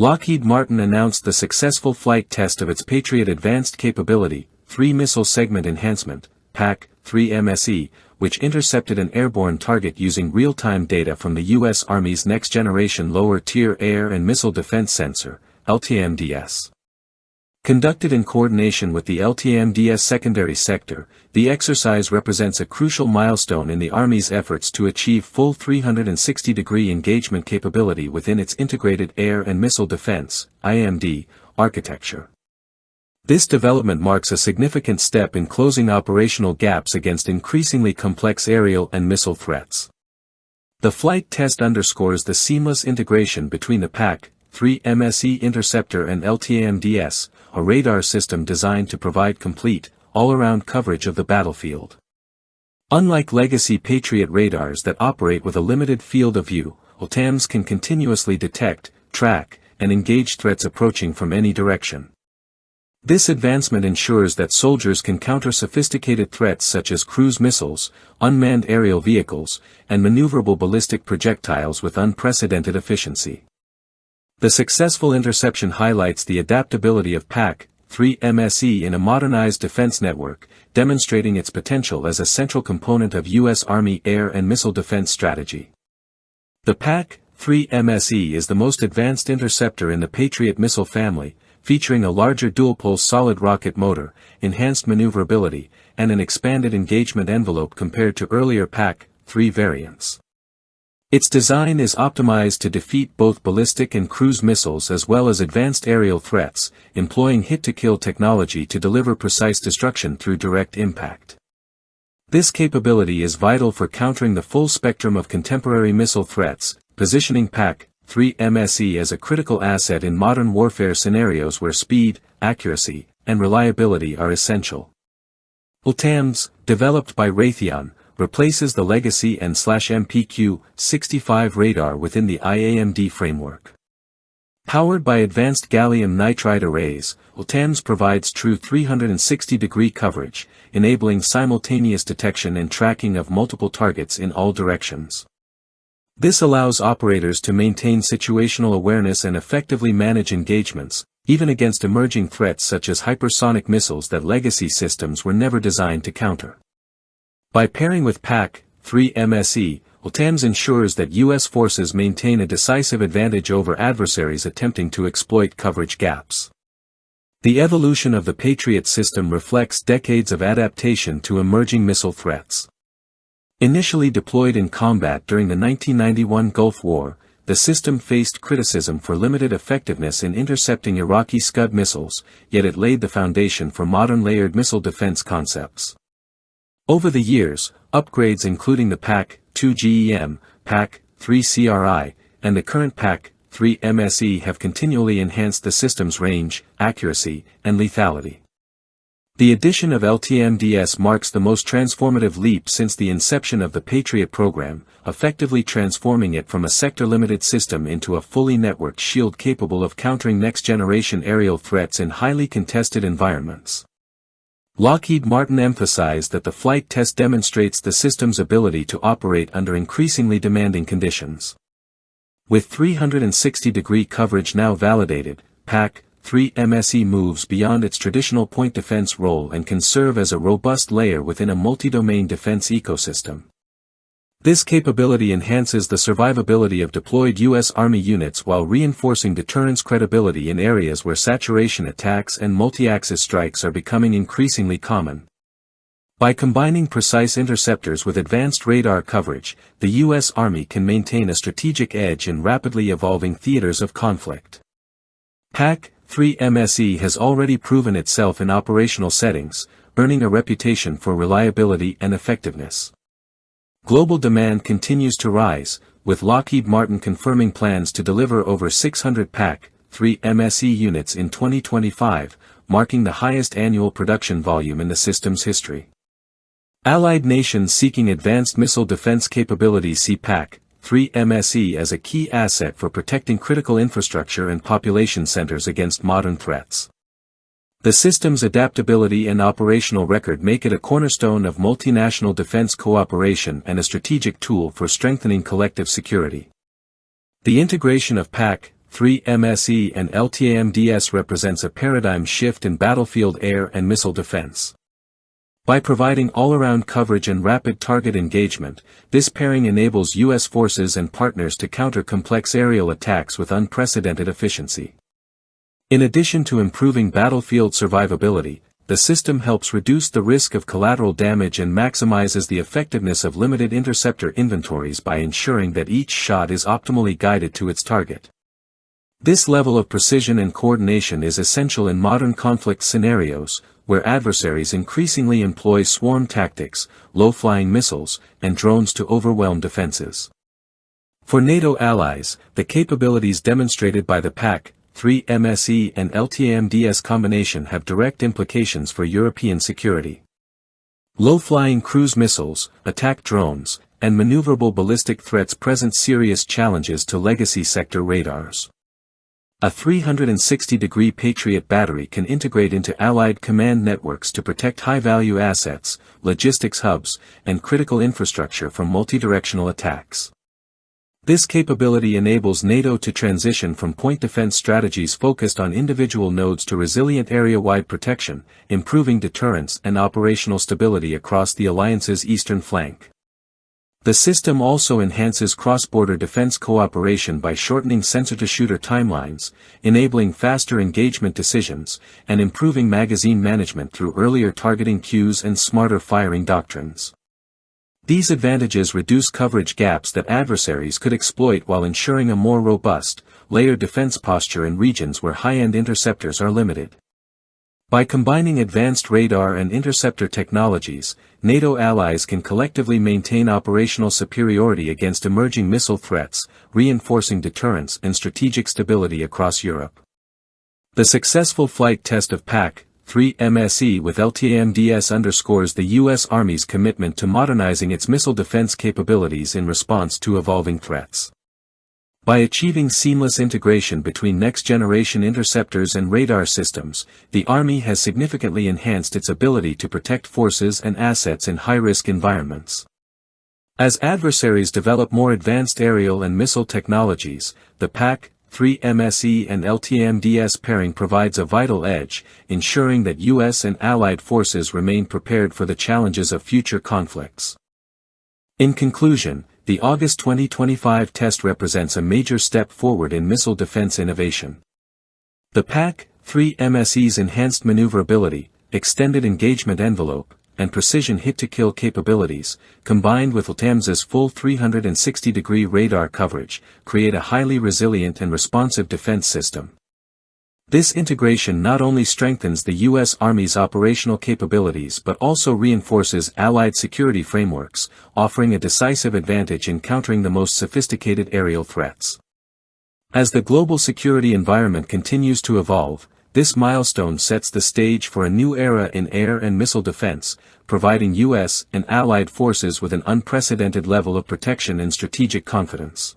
Lockheed Martin announced the successful flight test of its Patriot Advanced Capability 3 Missile Segment Enhancement, PAC-3 MSE, which intercepted an airborne target using real-time data from the U.S. Army's Next-Generation Lower-Tier Air and Missile Defense Sensor, LTAMDS. Conducted in coordination with the LTAMDS secondary sector, the exercise represents a crucial milestone in the Army's efforts to achieve full 360-degree engagement capability within its Integrated Air and Missile Defense (IMD) architecture. This development marks a significant step in closing operational gaps against increasingly complex aerial and missile threats. The flight test underscores the seamless integration between the PAC-3 MSE interceptor and LTAMDS, a radar system designed to provide complete, all-around coverage of the battlefield. Unlike legacy Patriot radars that operate with a limited field of view, LTAMDS can continuously detect, track, and engage threats approaching from any direction. This advancement ensures that soldiers can counter sophisticated threats such as cruise missiles, unmanned aerial vehicles, and maneuverable ballistic projectiles with unprecedented efficiency. The successful interception highlights the adaptability of PAC-3 MSE in a modernized defense network, demonstrating its potential as a central component of U.S. Army air and missile defense strategy. The PAC-3 MSE is the most advanced interceptor in the Patriot missile family, featuring a larger dual-pulse solid rocket motor, enhanced maneuverability, and an expanded engagement envelope compared to earlier PAC-3 variants. Its design is optimized to defeat both ballistic and cruise missiles as well as advanced aerial threats, employing hit-to-kill technology to deliver precise destruction through direct impact. This capability is vital for countering the full spectrum of contemporary missile threats, positioning PAC-3 MSE as a critical asset in modern warfare scenarios where speed, accuracy, and reliability are essential. LTAMDS, developed by Raytheon, replaces the legacy MPQ-65 radar within the IAMD framework. Powered by advanced gallium nitride arrays, LTAMDS provides true 360-degree coverage, enabling simultaneous detection and tracking of multiple targets in all directions. This allows operators to maintain situational awareness and effectively manage engagements, even against emerging threats such as hypersonic missiles that legacy systems were never designed to counter. By pairing with PAC-3 MSE, LTAMDS ensures that U.S. forces maintain a decisive advantage over adversaries attempting to exploit coverage gaps. The evolution of the Patriot system reflects decades of adaptation to emerging missile threats. Initially deployed in combat during the 1991 Gulf War, the system faced criticism for limited effectiveness in intercepting Iraqi Scud missiles, yet it laid the foundation for modern layered missile defense concepts. Over the years, upgrades including the PAC-2 GEM, PAC-3 CRI, and the current PAC-3 MSE have continually enhanced the system's range, accuracy, and lethality. The addition of LTAMDS marks the most transformative leap since the inception of the Patriot program, effectively transforming it from a sector-limited system into a fully networked shield capable of countering next-generation aerial threats in highly contested environments. Lockheed Martin emphasized that the flight test demonstrates the system's ability to operate under increasingly demanding conditions. With 360-degree coverage now validated, PAC-3 MSE moves beyond its traditional point defense role and can serve as a robust layer within a multi-domain defense ecosystem. This capability enhances the survivability of deployed U.S. Army units while reinforcing deterrence credibility in areas where saturation attacks and multi-axis strikes are becoming increasingly common. By combining precise interceptors with advanced radar coverage, the U.S. Army can maintain a strategic edge in rapidly evolving theaters of conflict. PAC-3 MSE has already proven itself in operational settings, earning a reputation for reliability and effectiveness. Global demand continues to rise, with Lockheed Martin confirming plans to deliver over 600 PAC-3 MSE units in 2025, marking the highest annual production volume in the system's history. Allied nations seeking advanced missile defense capabilities see PAC-3 MSE as a key asset for protecting critical infrastructure and population centers against modern threats. The system's adaptability and operational record make it a cornerstone of multinational defense cooperation and a strategic tool for strengthening collective security. The integration of PAC-3 PAC-3 MSE and LTAMDS represents a paradigm shift in battlefield air and missile defense. By providing all-around coverage and rapid target engagement, this pairing enables U.S. forces and partners to counter complex aerial attacks with unprecedented efficiency. In addition to improving battlefield survivability, the system helps reduce the risk of collateral damage and maximizes the effectiveness of limited interceptor inventories by ensuring that each shot is optimally guided to its target. This level of precision and coordination is essential in modern conflict scenarios, where adversaries increasingly employ swarm tactics, low-flying missiles, and drones to overwhelm defenses. For NATO allies, the capabilities demonstrated by the PAC-3 MSE and LTAMDS combination have direct implications for European security. Low-flying cruise missiles, attack drones, and maneuverable ballistic threats present serious challenges to legacy sector radars. A 360-degree Patriot battery can integrate into Allied command networks to protect high-value assets, logistics hubs, and critical infrastructure from multidirectional attacks. This capability enables NATO to transition from point defense strategies focused on individual nodes to resilient area-wide protection, improving deterrence and operational stability across the alliance's eastern flank. The system also enhances cross-border defense cooperation by shortening sensor-to-shooter timelines, enabling faster engagement decisions, and improving magazine management through earlier targeting cues and smarter firing doctrines. These advantages reduce coverage gaps that adversaries could exploit while ensuring a more robust, layered defense posture in regions where high-end interceptors are limited. By combining advanced radar and interceptor technologies, NATO allies can collectively maintain operational superiority against emerging missile threats, reinforcing deterrence and strategic stability across Europe. The successful flight test of PAC-3 MSE with LTAMDS underscores the U.S. Army's commitment to modernizing its missile defense capabilities in response to evolving threats. By achieving seamless integration between next-generation interceptors and radar systems, the Army has significantly enhanced its ability to protect forces and assets in high-risk environments. As adversaries develop more advanced aerial and missile technologies, the PAC-3 MSE and LTAMDS pairing provides a vital edge, ensuring that U.S. and allied forces remain prepared for the challenges of future conflicts. In conclusion, the August 2025 test represents a major step forward in missile defense innovation. The PAC-3 MSE's enhanced maneuverability, extended engagement envelope, and precision hit-to-kill capabilities, combined with LTAMDS's full 360-degree radar coverage, create a highly resilient and responsive defense system. This integration not only strengthens the U.S. Army's operational capabilities but also reinforces Allied security frameworks, offering a decisive advantage in countering the most sophisticated aerial threats. As the global security environment continues to evolve, this milestone sets the stage for a new era in air and missile defense, providing U.S. and Allied forces with an unprecedented level of protection and strategic confidence.